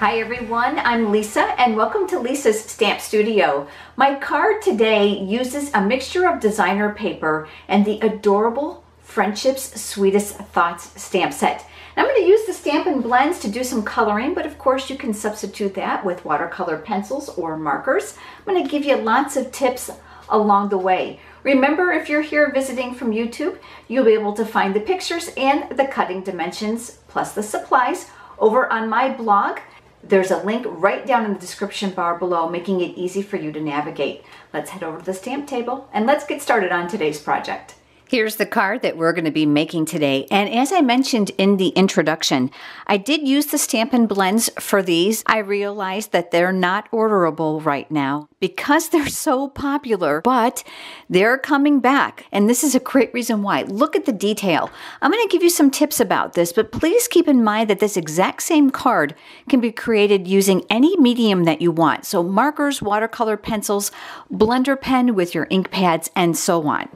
Hi everyone, I'm Lisa and welcome to Lisa's Stamp Studio. My card today uses a mixture of designer paper and the adorable Friendship's Sweetest Thoughts stamp set. I'm going to use the Stampin' Blends to do some coloring, but of course you can substitute that with watercolor pencils or markers. I'm going to give you lots of tips along the way. Remember, if you're here visiting from YouTube, you'll be able to find the pictures and the cutting dimensions plus the supplies over on my blog. There's a link right down in the description bar below, making it easy for you to navigate. Let's head over to the stamp table and let's get started on today's project. Here's the card that we're going to be making today. And as I mentioned in the introduction, I did use the Stampin' Blends for these. I realized that they're not orderable right now because they're so popular, but they're coming back. And this is a great reason why. Look at the detail. I'm going to give you some tips about this, but please keep in mind that this exact same card can be created using any medium that you want. So markers, watercolor pencils, blender pen with your ink pads, and so on.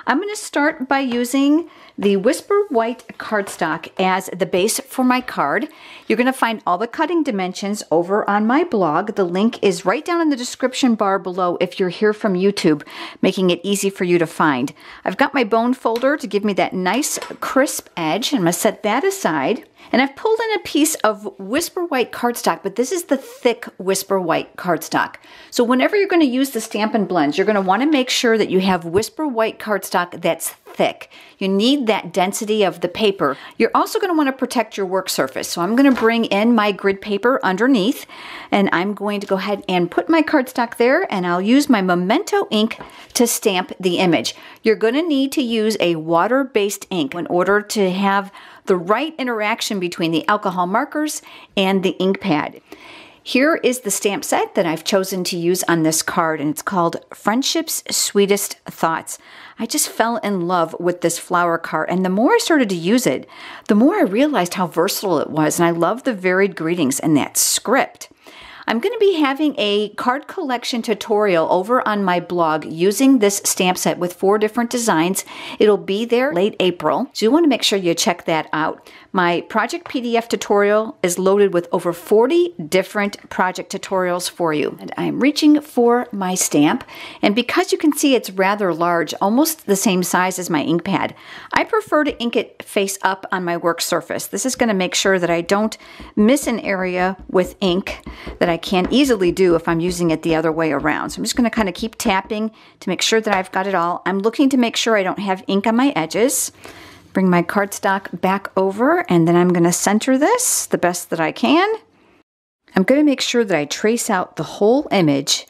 I'm going to start by using the Whisper White cardstock as the base for my card. You're going to find all the cutting dimensions over on my blog. The link is right down in the description bar below if you're here from YouTube, making it easy for you to find. I've got my bone folder to give me that nice crisp edge. I'm going to set that aside. And I've pulled in a piece of Whisper White cardstock, but this is the thick Whisper White cardstock. So whenever you're going to use the Stampin' Blends, you're going to want to make sure that you have Whisper White cardstock that's thick. You need that density of the paper. You're also going to want to protect your work surface. So I'm going to bring in my grid paper underneath, and I'm going to go ahead and put my cardstock there, and I'll use my Memento ink to stamp the image. You're going to need to use a water-based ink in order to have the right interaction between the alcohol markers and the ink pad. Here is the stamp set that I've chosen to use on this card, and it's called Friendship's Sweetest Thoughts. I just fell in love with this flower card, and the more I started to use it, the more I realized how versatile it was, and I love the varied greetings and that script. I'm going to be having a card collection tutorial over on my blog using this stamp set with 4 different designs. It'll be there late April, so you want to make sure you check that out. My project PDF tutorial is loaded with over 40 different project tutorials for you. And I'm reaching for my stamp, and because you can see it's rather large, almost the same size as my ink pad, I prefer to ink it face up on my work surface. This is going to make sure that I don't miss an area with ink that I can't easily do if I'm using it the other way around. So I'm just going to kind of keep tapping to make sure that I've got it all. I'm looking to make sure I don't have ink on my edges. Bring my cardstock back over, and then I'm going to center this the best that I can. I'm going to make sure that I trace out the whole image.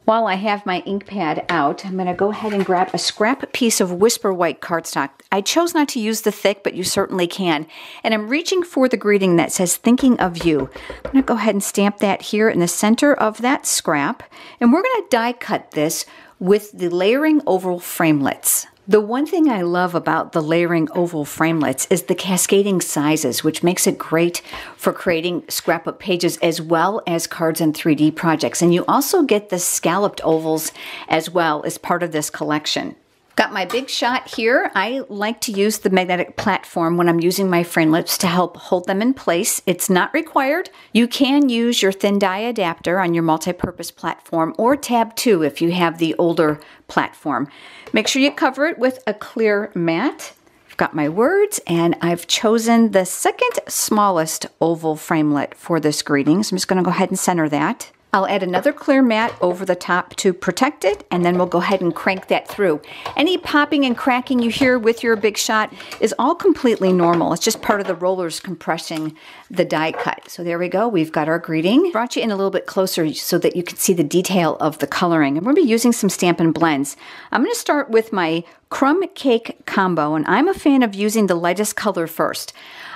While I have my ink pad out, I'm going to go ahead and grab a scrap piece of Whisper White cardstock. I chose not to use the thick, but you certainly can. And I'm reaching for the greeting that says, "Thinking of You." I'm going to go ahead and stamp that here in the center of that scrap. And we're going to die cut this with the layering oval framelits. The one thing I love about the layering oval framelits is the cascading sizes, which makes it great for creating scrapbook pages as well as cards and 3D projects. And you also get the scalloped ovals as well as part of this collection. Got my big shot here. I like to use the magnetic platform when I'm using my framelits to help hold them in place. It's not required. You can use your thin die adapter on your multi-purpose platform or tab 2 if you have the older platform. Make sure you cover it with a clear mat. I've got my words, and I've chosen the second smallest oval framelit for this greeting. So I'm just going to go ahead and center that. I'll add another clear mat over the top to protect it, and then we'll go ahead and crank that through. Any popping and cracking you hear with your big shot is all completely normal. It's just part of the rollers compressing the die cut. So there we go. We've got our greeting. Brought you in a little bit closer so that you can see the detail of the coloring. I'm going to be using some Stampin' Blends. I'm going to start with my Crumb Cake combo, and I'm a fan of using the lightest color first.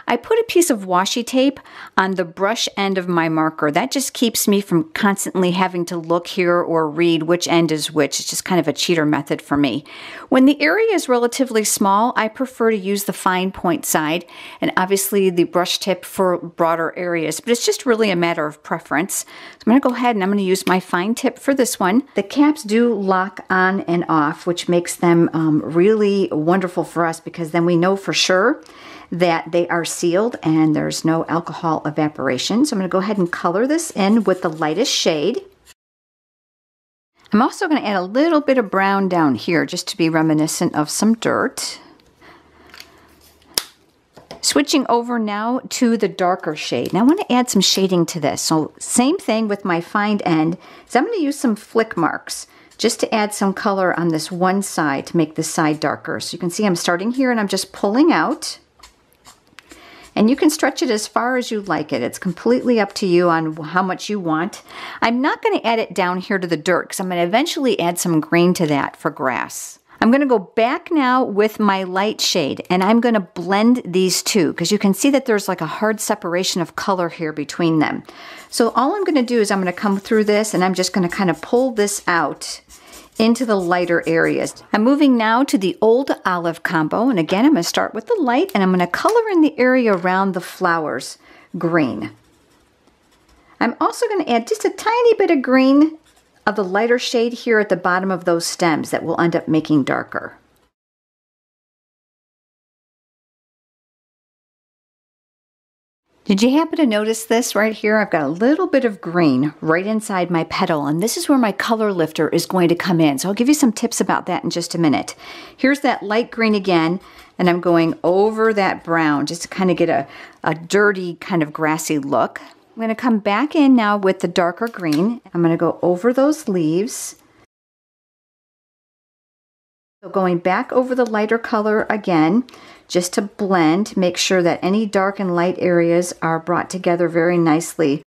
I put a piece of washi tape on the brush end of my marker. That just keeps me from constantly having to look here or read which end is which. It's just kind of a cheater method for me. When the area is relatively small, I prefer to use the fine point side and obviously the brush tip for broader areas, but it's just really a matter of preference. So I'm going to go ahead and I'm going to use my fine tip for this one. The caps do lock on and off, which makes them really wonderful for us because then we know for sure that they are sealed and there's no alcohol evaporation. So I'm going to go ahead and color this in with the lightest shade. I'm also going to add a little bit of brown down here just to be reminiscent of some dirt. Switching over now to the darker shade. Now I want to add some shading to this. So same thing with my find end. So I'm going to use some flick marks just to add some color on this one side to make this side darker. So you can see I'm starting here and I'm just pulling out. And you can stretch it as far as you like it. It's completely up to you on how much you want. I'm not going to add it down here to the dirt because I'm going to eventually add some green to that for grass. I'm going to go back now with my light shade and I'm going to blend these two because you can see that there's like a hard separation of color here between them. So all I'm going to do is I'm going to come through this and I'm just going to kind of pull this out into the lighter areas. I'm moving now to the old olive combo, and again I'm going to start with the light and I'm going to color in the area around the flowers green. I'm also going to add just a tiny bit of green of the lighter shade here at the bottom of those stems that will end up making darker. Did you happen to notice this right here? I've got a little bit of green right inside my petal, and this is where my color lifter is going to come in. So I'll give you some tips about that in just a minute. Here's that light green again, and I'm going over that brown just to kind of get a dirty kind of grassy look. I'm going to come back in now with the darker green. I'm going to go over those leaves. So going back over the lighter color again, just to blend, make sure that any dark and light areas are brought together very nicely.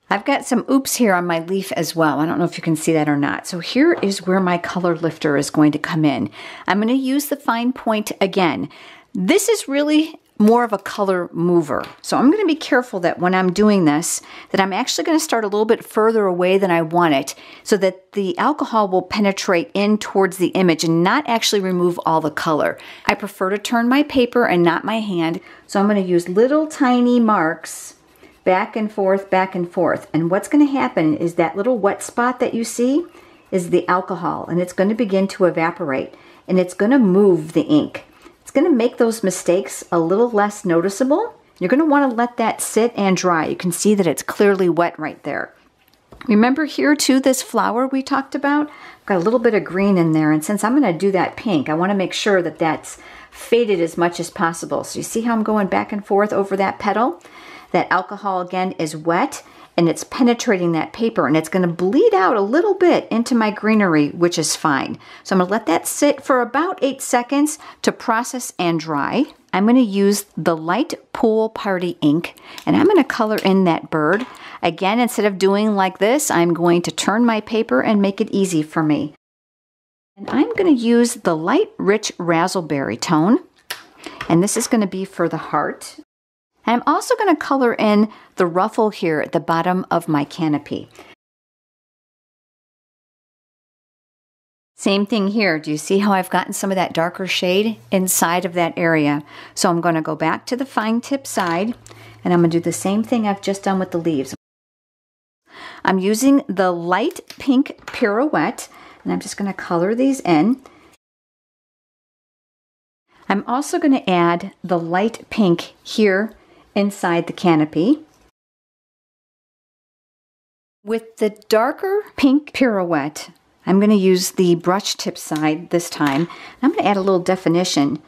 I've got some oops here on my leaf as well. I don't know if you can see that or not. So here is where my color lifter is going to come in. I'm going to use the fine point again. This is really more of a color mover. So I'm going to be careful that when I'm doing this, that I'm actually going to start a little bit further away than I want it so that the alcohol will penetrate in towards the image and not actually remove all the color. I prefer to turn my paper and not my hand. So I'm going to use little tiny marks back and forth, back and forth. And what's going to happen is that little wet spot that you see is the alcohol, and it's going to begin to evaporate and it's going to move the ink. It's going to make those mistakes a little less noticeable. You're going to want to let that sit and dry. You can see that it's clearly wet right there. Remember here too, this flower we talked about? I've got a little bit of green in there, and since I'm going to do that pink, I want to make sure that that's faded as much as possible. So you see how I'm going back and forth over that petal? That alcohol again is wet and it's penetrating that paper, and it's going to bleed out a little bit into my greenery, which is fine. So I'm going to let that sit for about 8 seconds to process and dry. I'm going to use the light pool party ink and I'm going to color in that bird. Again, instead of doing like this, I'm going to turn my paper and make it easy for me. And I'm going to use the light rich raspberry tone, and this is going to be for the heart. I'm also going to color in the ruffle here at the bottom of my canopy. Same thing here. Do you see how I've gotten some of that darker shade inside of that area? So I'm going to go back to the fine tip side and I'm going to do the same thing I've just done with the leaves. I'm using the light pink pirouette and I'm just going to color these in. I'm also going to add the light pink here inside the canopy. With the darker pink pirouette, I'm going to use the brush tip side this time. I'm going to add a little definition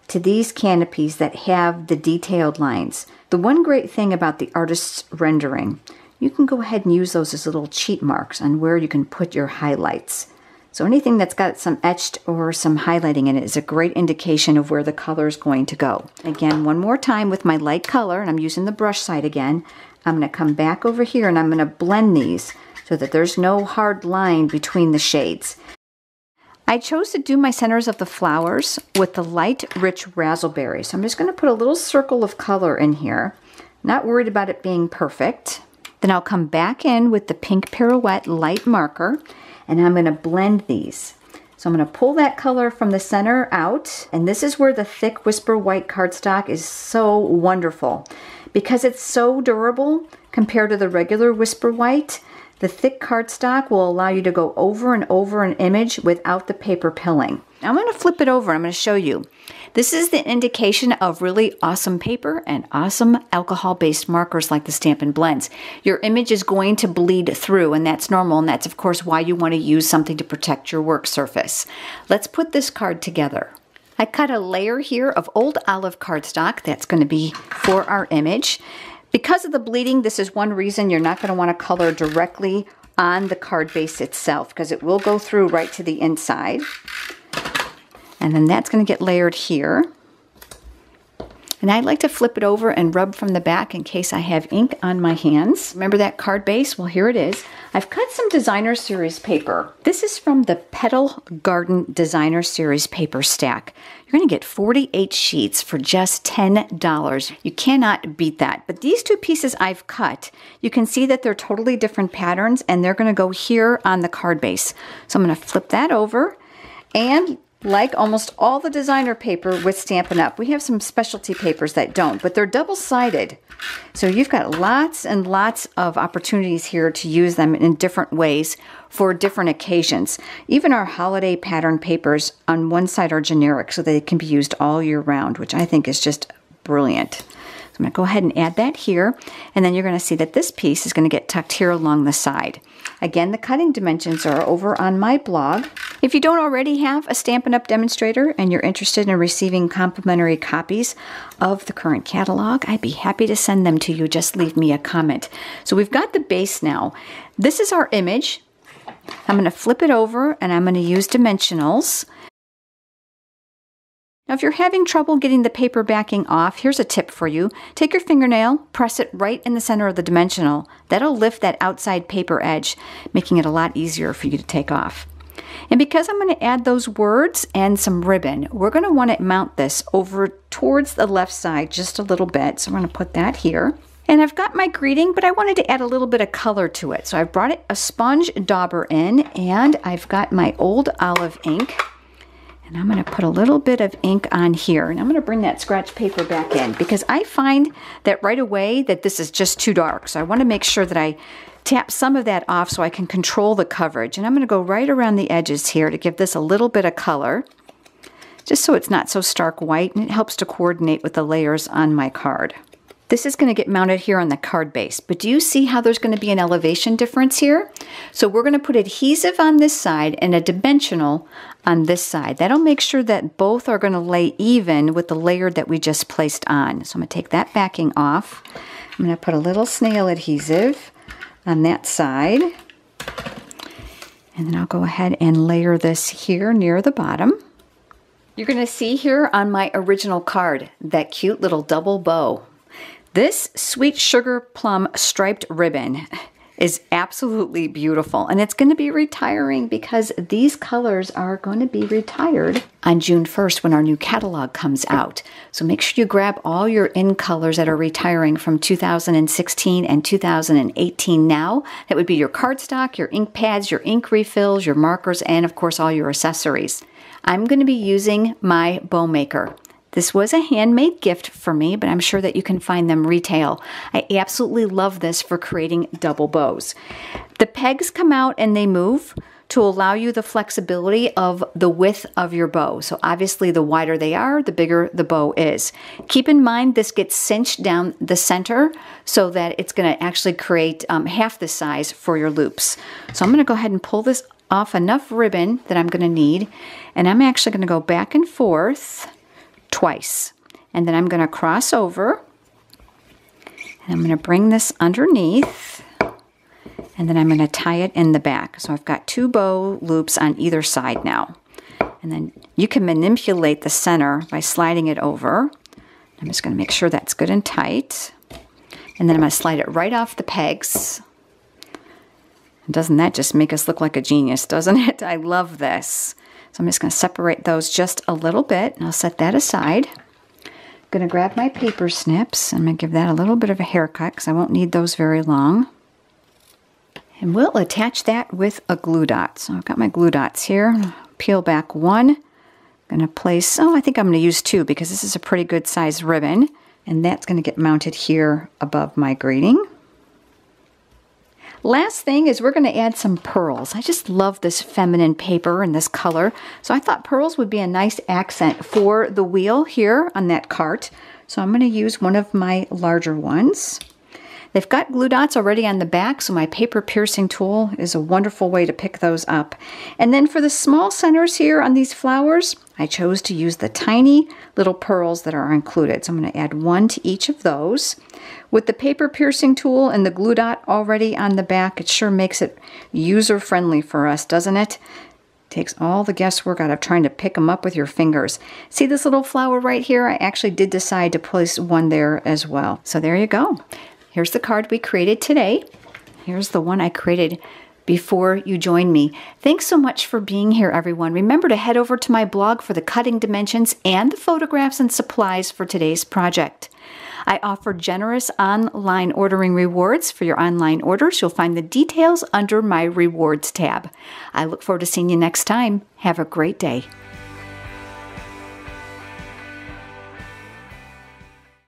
to these canopies that have the detailed lines. The one great thing about the artist's rendering, you can go ahead and use those as little cheat marks on where you can put your highlights. So anything that's got some etched or some highlighting in it is a great indication of where the color is going to go. Again, one more time with my light color, and I'm using the brush side again. I'm going to come back over here and I'm going to blend these so that there's no hard line between the shades. I chose to do my centers of the flowers with the light rich raspberry. So I'm just going to put a little circle of color in here. Not worried about it being perfect. Then I'll come back in with the pink pirouette light marker, and I'm going to blend these. So I'm going to pull that color from the center out, and this is where the thick Whisper White cardstock is so wonderful. Because it's so durable compared to the regular Whisper White, the thick cardstock will allow you to go over and over an image without the paper pilling. I'm going to flip it over. I'm going to show you. This is the indication of really awesome paper and awesome alcohol-based markers like the Stampin' Blends. Your image is going to bleed through, and that's normal, and that's of course why you want to use something to protect your work surface. Let's put this card together. I cut a layer here of old olive cardstock. That's going to be for our image. Because of the bleeding, this is one reason you're not going to want to color directly on the card base itself, because it will go through right to the inside. And then that's going to get layered here. And I like to flip it over and rub from the back in case I have ink on my hands. Remember that card base? Well, here it is. I've cut some Designer Series paper. This is from the Petal Garden Designer Series paper stack. You're going to get 48 sheets for just $10. You cannot beat that. But these two pieces I've cut, you can see that they're totally different patterns, and they're going to go here on the card base. So I'm going to flip that over, and like almost all the designer paper with Stampin' Up, we have some specialty papers that don't, but they're double-sided. So you've got lots and lots of opportunities here to use them in different ways for different occasions. Even our holiday pattern papers on one side are generic, so they can be used all year round, which I think is just brilliant. So I'm going to go ahead and add that here, and then you're going to see that this piece is going to get tucked here along the side. Again, the cutting dimensions are over on my blog. If you don't already have a Stampin' Up! Demonstrator and you're interested in receiving complimentary copies of the current catalog, I'd be happy to send them to you. Just leave me a comment. So we've got the base now. This is our image. I'm going to flip it over, and I'm going to use dimensionals. Now, if you're having trouble getting the paper backing off, here's a tip for you. Take your fingernail, press it right in the center of the dimensional. That'll lift that outside paper edge, making it a lot easier for you to take off. And because I'm going to add those words and some ribbon, we're going to want to mount this over towards the left side just a little bit. So I'm going to put that here. And I've got my greeting, but I wanted to add a little bit of color to it. So I've brought a sponge dauber in, and I've got my old olive ink. And I'm going to put a little bit of ink on here, and I'm going to bring that scratch paper back in because I find that right away that this is just too dark. So I want to make sure that I tap some of that off so I can control the coverage. And I'm going to go right around the edges here to give this a little bit of color, just so it's not so stark white, and it helps to coordinate with the layers on my card. This is going to get mounted here on the card base, but do you see how there's going to be an elevation difference here? So we're going to put adhesive on this side and a dimensional on this side. That'll make sure that both are going to lay even with the layer that we just placed on. So I'm going to take that backing off. I'm going to put a little snail adhesive on that side. And then I'll go ahead and layer this here near the bottom. You're going to see here on my original card that cute little double bow. This Sweet Sugar Plum striped ribbon is absolutely beautiful, and it's going to be retiring because these colors are going to be retired on June 1st when our new catalog comes out. So make sure you grab all your in colors that are retiring from 2016 and 2018 now. That would be your cardstock, your ink pads, your ink refills, your markers, and of course all your accessories. I'm going to be using my bow maker. This was a handmade gift for me, but I'm sure that you can find them retail. I absolutely love this for creating double bows. The pegs come out and they move to allow you the flexibility of the width of your bow. So obviously the wider they are, the bigger the bow is. Keep in mind this gets cinched down the center so that it's going to actually create half the size for your loops. So I'm going to go ahead and pull this off enough ribbon that I'm going to need, and I'm actually going to go back and forth twice, and then I'm going to cross over, and I'm going to bring this underneath, and then I'm going to tie it in the back. So I've got two bow loops on either side now, and then you can manipulate the center by sliding it over. I'm just going to make sure that's good and tight, and then I'm going to slide it right off the pegs. And doesn't that just make us look like a genius, doesn't it? I love this. So I'm just going to separate those just a little bit, and I'll set that aside. I'm going to grab my paper snips. I'm going to give that a little bit of a haircut because I won't need those very long. And we'll attach that with a glue dot. So I've got my glue dots here. Peel back one. I'm going to place, I think I'm going to use two because this is a pretty good size ribbon. And that's going to get mounted here above my greeting. Last thing is we're going to add some pearls. I just love this feminine paper and this color. So I thought pearls would be a nice accent for the wheel here on that cart. So I'm going to use one of my larger ones. They've got glue dots already on the back, so my paper piercing tool is a wonderful way to pick those up. And then for the small centers here on these flowers, I chose to use the tiny little pearls that are included. So I'm going to add one to each of those. With the paper piercing tool and the glue dot already on the back, it sure makes it user-friendly for us, doesn't it? Takes all the guesswork out of trying to pick them up with your fingers. See this little flower right here? I actually did decide to place one there as well. So there you go. Here's the card we created today. Here's the one I created before you joined me. Thanks so much for being here, everyone. Remember to head over to my blog for the cutting dimensions and the photographs and supplies for today's project. I offer generous online ordering rewards for your online orders. You'll find the details under my rewards tab. I look forward to seeing you next time. Have a great day.